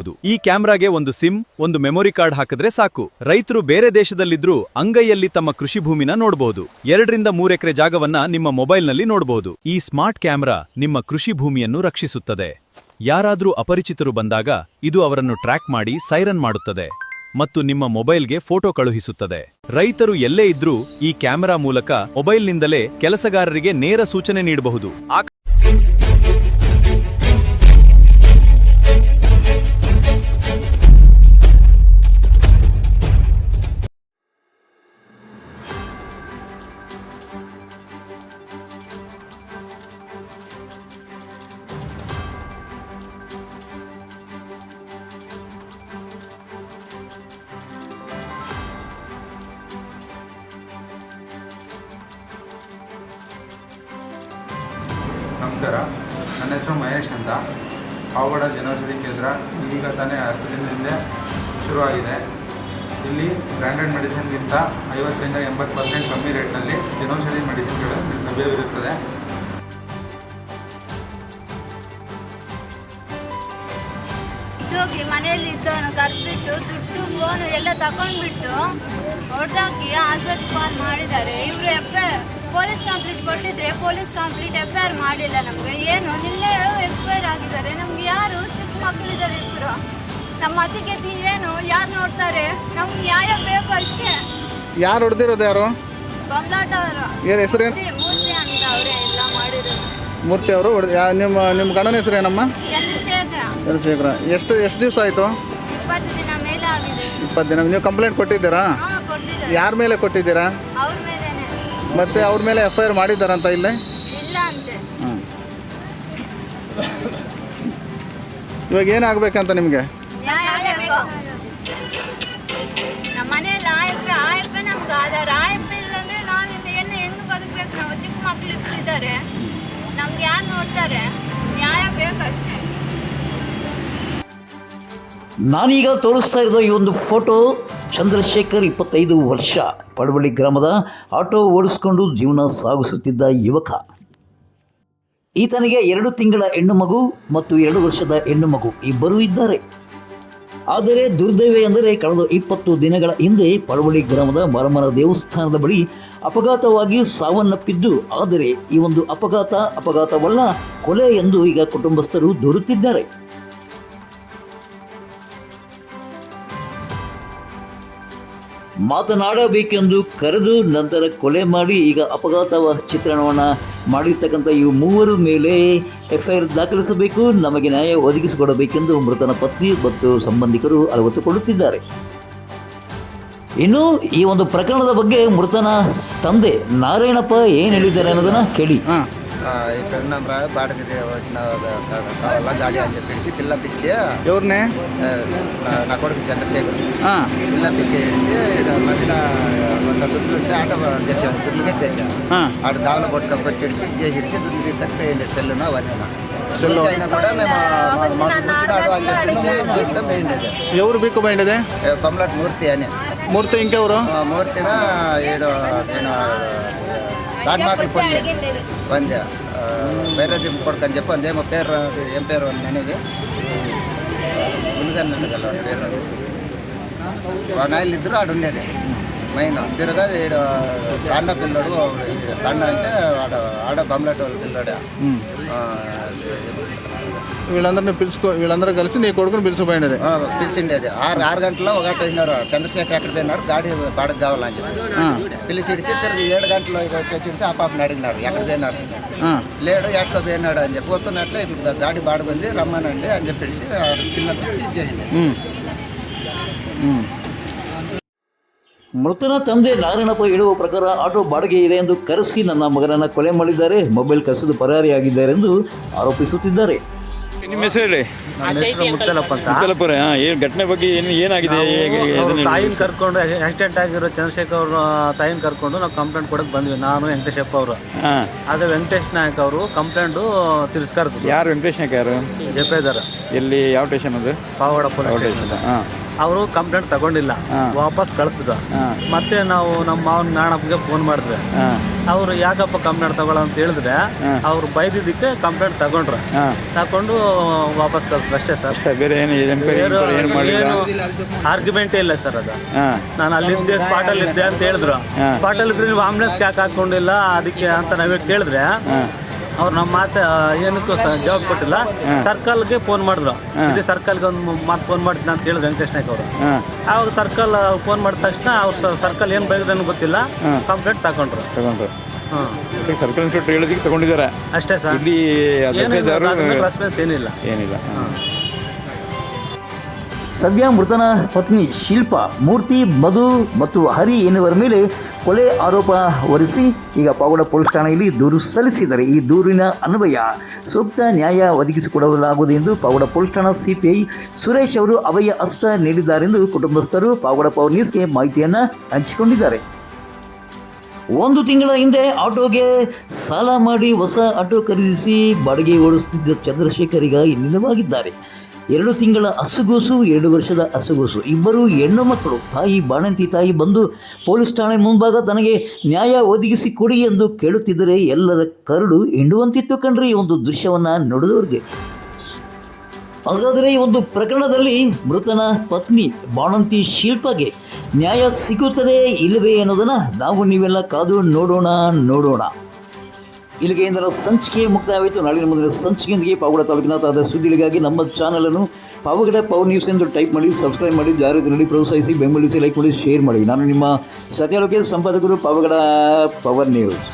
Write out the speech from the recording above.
ಮಾಡಬಹುದು. ಈ ಕ್ಯಾಮೆರಾಗೆ ಒಂದು ಸಿಮ್, ಒಂದು ಮೆಮೊರಿ ಕಾರ್ಡ್ ಹಾಕಿದ್ರೆ ಸಾಕು. ರೈತರು ಬೇರೆ ದೇಶದಲ್ಲಿದ್ರೂ ಅಂಗೈಯಲ್ಲಿ ತಮ್ಮ ಕೃಷಿ ಭೂಮಿನ ನೋಡಬಹುದು. 2 ರಿಂದ 3 ಎಕರೆ ಜಾಗವನ್ನ ನಿಮ್ಮ ಮೊಬೈಲ್ನಲ್ಲಿ ನೋಡಬಹುದು. ಈ ಸ್ಮಾರ್ಟ್ ಕ್ಯಾಮೆರಾ ನಿಮ್ಮ ಕೃಷಿ ಭೂಮಿಯನ್ನು ರಕ್ಷಿಸುತ್ತದೆ. ಯಾರಾದ್ರೂ ಅಪರಿಚಿತರು ಬಂದಾಗ ಇದು ಅವರನ್ನು ಟ್ರ್ಯಾಕ್ ಮಾಡಿ ಸೈರನ್ ಮಾಡುತ್ತದೆ ಮತ್ತು ನಿಮ್ಮ ಮೊಬೈಲ್ಗೆ ಫೋಟೋ ಕಳುಹಿಸುತ್ತದೆ. ರೈತರು ಎಲ್ಲೇ ಇದ್ರೂ ಈ ಕ್ಯಾಮೆರಾ ಮೂಲಕ ಮೊಬೈಲ್ನಿಂದಲೇ ಕೆಲಸಗಾರರಿಗೆ ನೇರ ಸೂಚನೆ ನೀಡಬಹುದು. ನಮಸ್ಕಾರ, ನನ್ನ ಹೆಸರು ಮಹೇಶ್ ಅಂತ. ಪಾವಗಡ ಜನೌಷಧಿ ಕೇಂದ್ರ ಈಗ ತಾನೇ 10 ದಿನದ ಹಿಂದೆ ಶುರುವಾಗಿದೆ. ಇಲ್ಲಿ ಬ್ರ್ಯಾಂಡೆಡ್ ಮೆಡಿಸಿನ್ಗಿಂತ 50 ರಿಂದ 80% ಕಮ್ಮಿ ರೇಟ್ನಲ್ಲಿ ಜನೌಷಧಿ ಮೆಡಿಸಿನ್ಗಳು ಲಭ್ಯವಿರುತ್ತದೆ. ಹೋಗಿ ಮನೆಯಲ್ಲಿ ಇದ್ದವನು ಕರೆಸ್ಬಿಟ್ಟು ದುಡ್ಡು ಫೋನು ಎಲ್ಲ ತಗೊಂಡ್ಬಿಟ್ಟು ಹೊಡೆದಾಕಿ ಹಾಸ್ಪಿಟ್ಲ್ ಕಾಲ್ ಮಾಡಿದ್ದಾರೆ. ಇವರು ಪೊಲೀಸ್ ಕಂಪ್ಲೇಂಟ್ ಕೊಟ್ಟಿದ್ರೆ ಪೊಲೀಸ್ ಕಂಪ್ಲೇಂಟ್ FIR ಮಾಡಿಲ್ಲ. ನಮಗೆ ಏನು ನಿನ್ನೆ ಎಕ್ಸ್ಪೈರ್ ಆಗಿದ್ದಾರೆ. ನಮ್ಗೆ ಯಾರು ಚಿಕ್ಕ ಮಕ್ಕಳಿದ್ದಾರೆ ಇಬ್ಬರು. ನಮ್ಮ ಅತಿಗೆತಿ ಏನು ಯಾರು ನೋಡ್ತಾರೆ? ನಮ್ಗೆ ನ್ಯಾಯ ಬೇಕು ಅಷ್ಟೇ. ಯಾರು ಹೊಡೆದಿರೋದು? ಯಾರು? ಬೊಂಬಾಟ ಅವರು. ಏನು ಹೆಸರೇನು? ಮೂರ್ತಿ ಅಂತ ಅವರೇ ಎಲ್ಲ ಮಾಡಿರೋದು. ಮೂರ್ತಿ ಅವರು ನಿಮ್ಮ ಗಂಡನ ಹೆಸರು ಏನಮ್ಮ? ಚಂದ್ರಶೇಖರ. ಎಷ್ಟು ದಿವಸ ಆಯಿತು? 20 ದಿನ ಮೇಲೆ ಆಗಿದೆ. 20 ದಿನ. ನೀವು ಕಂಪ್ಲೇಂಟ್ ಕೊಟ್ಟಿದ್ದೀರಾ? ಕೊಟ್ಟಿದ್ದಾರೆ. ಯಾರ ಮೇಲೆ ಕೊಟ್ಟಿದ್ದೀರಾ? ಅವ್ರ ಮೇಲೇನೆ. ಮತ್ತೆ ಅವ್ರ ಮೇಲೆ FIR ಮಾಡಿದ್ದಾರಂತ ಇಲ್ಲೇ? ಇಲ್ಲ ಅಂತೆ. ಹಾಂ. ಇವಾಗ ಏನಾಗಬೇಕಂತ ನಿಮಗೆ? ನ್ಯಾಯ ಬೇಕು. ನಮ್ಮ ಮನೆಯಲ್ಲಿ ಆಯಪ್ಪ ನಮ್ಗೆ ಆಧಾರ. ಆಯಪ್ಪ ಇಲ್ಲಾಂದ್ರೆ ನಾವಿಂದ ಹೆಂಗೆ ಬದುಕಬೇಕು? ನಾವು ಚಿಕ್ಕ ಮಕ್ಕಳು ಇಬ್ಬರಿದ್ದಾರೆ. ನಮ್ಗೆ ಯಾರು ನೋಡ್ತಾರೆ? ನ್ಯಾಯ ಬೇಕಷ್ಟೇ. ನಾನೀಗ ತೋರಿಸ್ತಾ ಇರೋ ಈ ಒಂದು ಫೋಟೋ ಚಂದ್ರಶೇಖರ್, 25 ವರ್ಷ, ಪಡವಳ್ಳಿ ಗ್ರಾಮದ ಆಟೋ ಓಡಿಸ್ಕೊಂಡು ಜೀವನ ಸಾಗಿಸುತ್ತಿದ್ದ ಯುವಕ. ಈತನಿಗೆ 2 ತಿಂಗಳ ಹೆಣ್ಣು ಮಗು ಮತ್ತು 2 ವರ್ಷದ ಹೆಣ್ಣು ಮಗು ಇಬ್ಬರೂ ಇದ್ದಾರೆ. ಆದರೆ ದುರ್ದೈವ ಎಂದರೆ ಕಳೆದ 20 ದಿನಗಳ ಹಿಂದೆ ಪಡವಳ್ಳಿ ಗ್ರಾಮದ ಮಾರಮ್ಮನ ದೇವಸ್ಥಾನದ ಬಳಿ ಅಪಘಾತವಾಗಿ ಸಾವನ್ನಪ್ಪಿದ್ದು. ಆದರೆ ಈ ಒಂದು ಅಪಘಾತವಲ್ಲ, ಕೊಲೆ ಎಂದು ಈಗ ಕುಟುಂಬಸ್ಥರು ದೂರುತ್ತಿದ್ದಾರೆ. ಮಾತನಾಡಬೇಕೆಂದು ಕರೆದು ನಂತರ ಕೊಲೆ ಮಾಡಿ ಈಗ ಅಪಘಾತ ಚಿತ್ರಣವನ್ನು ಮಾಡಿರ್ತಕ್ಕಂಥ ಈ ಮೂವರ ಮೇಲೆ FIR ದಾಖಲಿಸಬೇಕು, ನಮಗೆ ನ್ಯಾಯ ಒದಗಿಸಿಕೊಡಬೇಕೆಂದು ಮೃತನ ಪತ್ನಿ ಮತ್ತು ಸಂಬಂಧಿಕರು ಅಲವತ್ತುಕೊಳ್ಳುತ್ತಿದ್ದಾರೆ. ಇನ್ನು ಈ ಒಂದು ಪ್ರಕರಣದ ಬಗ್ಗೆ ಮೃತನ ತಂದೆ ನಾರಾಯಣಪ್ಪ ಏನು ಹೇಳಿದ್ದಾರೆ ಅನ್ನೋದನ್ನು కేಳಿ. ఇక్కడ బాడకి వచ్చిన గాడి అని చెప్పేసి పిల్ల పిచ్చి ఎవరినే? నా కొడుకు చంద్రశేఖర్. పిల్ల పిచ్చి మధ్యన దుడ్లు ఉంటే ఆట చేసాను. దుడ్లుగా తెచ్చాను. ఆడ దావల పట్టుక కొట్టేసి చేసి దుడ్లు తప్పిపోయింది. సెల్లున అవన్నీ సెల్లు అయినా కూడా మేము పోయిండేది. ఎవరు బిక్కు పోయిండేది? బొమ్మలాట్ మూర్తి అని. మూర్తి ఇంకెవరు? మూర్తిన ఏడు దానిమాకలు ಬಂದೆ ಬೇರೆ ಕೊಡ್ತಾನೆ చెప్పు ಅಂದೇಮೋ పేరు ఏం పేరు అనేది ముందుగా నన్నగల పేరు నాయలు ఇద్దరు ఆడ ఉండేది. మెయిన్ తిరగా తాండ పిల్లడు. తాండ అంటే ఆడ బొమ్మలాట వాళ్ళు పిల్లడు. వీళ్ళందరూ కలిసి నీ కొడుకుని పిలిచిపోయినది. పిలిచిండేది 6 గంటల్లో 1 అయినారు. చంద్రశేఖర్ ఎక్కడ పోయినారు? గాడి బాడకు కావాలని చెప్పి పిలిచి తిరిగి 7 గంటల్లో వచ్చేసి ఆ పాపని అడిగినారు ఎక్కడ పోయినారు. లేడు ఎక్కడ పోయినాడు అని చెప్పి వస్తున్నట్లు ఇప్పుడు గాడి బాడుకుంది రమ్మనండి అని చెప్పేసి పిల్లలకి ఇచ్చేసింది. ಮೃತನ ತಂದೆ ನಾರಾಯಣಪ್ಪ ಹೇಳುವ ಪ್ರಕಾರ ಆಟೋ ಬಾಡಿಗೆ ಇದೆ ಎಂದು ಕರೆಸಿ ನನ್ನ ಮಗನನ್ನು ಕೊಲೆ ಮಾಡಿದ್ದಾರೆ, ಮೊಬೈಲ್ ಕಸಿದು ಪರಾರಿಯಾಗಿದ್ದಾರೆ ಎಂದು ಆರೋಪಿಸುತ್ತಿದ್ದಾರೆ. ನಿಮ್ಮ ಹೆಸರು ಹೇಳಿ. ನನ್ನ ಹೆಸರು ಮುತ್ತಲಪ್ಪ ಅಂತ. ಮುತ್ತಲಪ್ಪರ, ಏನು ಘಟನೆ ಬಗ್ಗೆ ಏನಾಗಿದೆ? ತಾಯಿನ ಕರ್ಕೊಂಡು ಆಕ್ಸಿಡೆಂಟ್ ಆಗಿರೋ ಚಂದ್ರಶೇಖರ್ ಅವರು ತಾಯಿನ ಕರ್ಕೊಂಡು ನಾವು ಕಂಪ್ಲೇಂಟ್ ಕೊಡಕ್ಕೆ ಬಂದ್ವಿ, ನಾನು ವೆಂಕಟೇಶಪ್ಪ ಅವರು. ಆದರೆ ವೆಂಕಟೇಶ್ ನಾಯಕ್ ಅವರು ಕಂಪ್ಲೇಂಟು ತಿರಸ್ಕರಿಸಿದ್ರು. ಯಾರು ವೆಂಕಟೇಶ್ ನಾಯಕ್? ಯಾರು? ಜಪೇದಾರ. ಎಲ್ಲಿ, ಯಾವ ಸ್ಟೇಷನ್ ಅದು? Pavagada police station. ಅವರು ಕಂಪ್ಲೇಂಟ್ ತಗೊಂಡಿಲ್ಲ, ವಾಪಸ್ ಕಳಿಸಿದ. ಮತ್ತೆ ನಾವು ನಮ್ಮ ಮಾವನ ನಾಣಪ್ಪಗೆ ಫೋನ್ ಮಾಡಿದ್ವಿ. ಅವರು ಯಾಕಪ್ಪ ಕಂಪ್ಲೇಂಟ್ ತಗೊಳ ಅಂತ ಹೇಳಿದ್ರೆ ಅವ್ರು ಬೈದಿದ್ದಕ್ಕೆ ಕಂಪ್ಲೇಂಟ್ ತಗೊಂಡು ವಾಪಸ್ ಕಳಿಸಿದ್ರು ಅಷ್ಟೇ ಸರ್. ಬೇರೆ ಏನು ಆರ್ಗ್ಯುಮೆಂಟೇ ಇಲ್ಲ ಸರ್. ಅದು ನಾನು ಅಲ್ಲಿದ್ದೆ, ಸ್ಪಾಟಲ್ಲಿ ಇದ್ದೆ ಅಂತ ಹೇಳಿದ್ರು. ಸ್ಪಾಟಲ್ಲಿ ಇದ್ರೆ ನೀವು ಆಂಬುಲೆನ್ಸ್ಗೆ ಯಾಕೆ ಹಾಕೊಂಡಿಲ್ಲ ಅದಕ್ಕೆ ಅಂತ ನಾವೇ ಕೇಳಿದ್ರೆ ಅವ್ರು ನಮ್ಮ ಮಾತು ಏನಕ್ಕೂ ಜವಾಬ್ ಕೊಟ್ಟಿಲ್ಲ. ಸರ್ಕಲ್ಗೆ ಫೋನ್ ಮಾಡಿದ್ರು. ಇದೇ ಸರ್ಕಲ್ಗೆ ಒಂದು ಮಾತು ಫೋನ್ ಮಾಡ್ತೀನಿ ಅಂತ ಹೇಳಿದ್ರು ವೆಂಕಟೇಶ್ ನಾಯ್ಕ ಅವರು. ಆವಾಗ ಸರ್ಕಲ್ ಫೋನ್ ಮಾಡಿದ ತಕ್ಷಣ ಅವ್ರು ಸರ್ಕಲ್ ಏನು ಬೈದ್ರೆ ಗೊತ್ತಿಲ್ಲ, ಕಂಪ್ಲೇಂಟ್ ತಗೊಂಡ್ರು. ಸರ್ಕಲ್ ಇನ್ಸ್ಪೆಕ್ಟರ್ ಹೇಳೋದಕ್ಕೆ ತಗೊಂಡಿದ್ದಾರೆ ಅಷ್ಟೇ ಸರ್. ರೆಸ್ಪಾನ್ಸ್ ಏನಿಲ್ಲ. ಸದ್ಯ ಮೃತನ ಪತ್ನಿ ಶಿಲ್ಪಾ, ಮೂರ್ತಿ, ಮಧು ಮತ್ತು ಹರಿ ಎನ್ನುವರ ಮೇಲೆ ಕೊಲೆ ಆರೋಪ ಹೊರಿಸಿ ಈಗ ಪಾವಗಡ ಪೊಲೀಸ್ ಠಾಣೆಯಲ್ಲಿ ದೂರು ಸಲ್ಲಿಸಿದ್ದಾರೆ. ಈ ದೂರಿನ ಅನ್ವಯ ಸೂಕ್ತ ನ್ಯಾಯ ಒದಗಿಸಿಕೊಡಲಾಗುವುದು ಎಂದು ಪಾವಗಡ ಪೊಲೀಸ್ ಠಾಣಾ ಸಿಪಿಐ ಸುರೇಶ್ ಅವರು ಅಭಯ ಹಸ್ತ ನೀಡಿದ್ದಾರೆಂದು ಕುಟುಂಬಸ್ಥರು ಪಾವಗಡ ಪವರ್ ನ್ಯೂಸ್ಗೆ ಮಾಹಿತಿಯನ್ನು ಹಂಚಿಕೊಂಡಿದ್ದಾರೆ. 1 ತಿಂಗಳ ಹಿಂದೆ ಆಟೋಗೆ ಸಾಲ ಮಾಡಿ ಹೊಸ ಆಟೋ ಖರೀದಿಸಿ ಬಾಡಿಗೆ ಓಡಿಸುತ್ತಿದ್ದ ಚಂದ್ರಶೇಖರ್ ಈಗ ನಿಲವಾಗಿದ್ದಾರೆ. 2 ತಿಂಗಳ ಹಸುಗೂಸು, 2 ವರ್ಷದ ಹಸುಗೂಸು, ಇಬ್ಬರು ಹೆಣ್ಣು ಮಕ್ಕಳು. ಬಾಣಂತಿ ತಾಯಿ ಬಂದು ಪೊಲೀಸ್ ಠಾಣೆ ಮುಂಭಾಗ ತನಗೆ ನ್ಯಾಯ ಒದಗಿಸಿ ಕೊಡಿ ಎಂದು ಕೇಳುತ್ತಿದ್ದರೆ ಎಲ್ಲರ ಕರಡು ಹಿಂಡುವಂತಿತ್ತು ಕಣ್ರಿ ಈ ಒಂದು ದೃಶ್ಯವನ್ನು ನೋಡಿದವ್ರಿಗೆ. ಹಾಗಾದರೆ ಈ ಒಂದು ಪ್ರಕರಣದಲ್ಲಿ ಮೃತನ ಪತ್ನಿ ಬಾಣಂತಿ ಶಿಲ್ಪಾಗೆ ನ್ಯಾಯ ಸಿಗುತ್ತದೆ ಇಲ್ಲವೇ ಅನ್ನೋದನ್ನು ನಾವು ನೀವೆಲ್ಲ ಕಾದು ನೋಡೋಣ. ಇಲ್ಲಿಗೆ ಇಂದಿನ ಸಂಚಿಕೆ ಮುಕ್ತಾಯವಾಯಿತು. ನಾಳಿನ ಮುಂದಿನ ಸಂಚಿಕೆಯೊಂದಿಗೆ ಪಾವಗಡ ತಾಲೂಕಿನ ತಾದ ಸುದ್ದಿಗಳಿಗಾಗಿ ನಮ್ಮ ಚಾನಲನ್ನು ಪಾವಗಡ ಪವರ್ ನ್ಯೂಸ್ ಎಂದು ಟೈಪ್ ಮಾಡಿ, ಸಬ್ಸ್ಕ್ರೈಬ್ ಮಾಡಿ, ಜಾಹೀರಾತಿನಲ್ಲಿ ಪ್ರೋತ್ಸಾಹಿಸಿ, ಬೆಂಬಲಿಸಿ, ಲೈಕ್ ಮಾಡಿ, ಶೇರ್ ಮಾಡಿ. ನಾನು ನಿಮ್ಮ ಸತ್ಯಾಲೋಕ ಸಂಪಾದಕರು, ಪಾವಗಡ ಪವರ್ ನ್ಯೂಸ್.